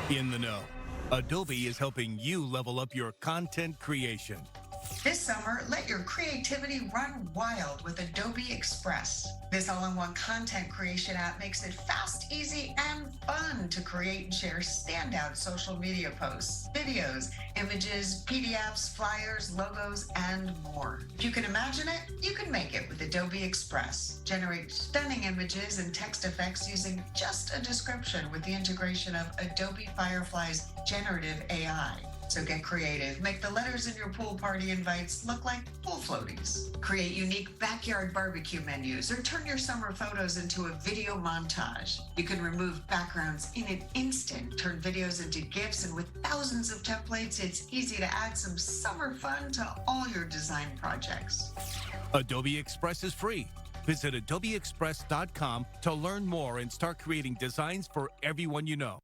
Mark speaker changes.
Speaker 1: In the know, Adobe is helping you level up your content creation.
Speaker 2: This summer, let your creativity run wild with Adobe Express. This all-in-one content creation app makes it fast, easy, and fun to create and share standout social media posts, videos, images, PDFs, flyers, logos, and more. If you can imagine it, you can make it with Adobe Express. Generate stunning images and text effects using just a description with the integration of Adobe Firefly's generative AI. So get creative. Make the letters in your pool party invites look like pool floaties. Create unique backyard barbecue menus or turn your summer photos into a video montage. You can remove backgrounds in an instant, turn videos into GIFs, and with thousands of templates, it's easy to add some summer fun to all your design projects.
Speaker 1: Adobe Express is free. Visit adobeexpress.com to learn more and start creating designs for everyone you know.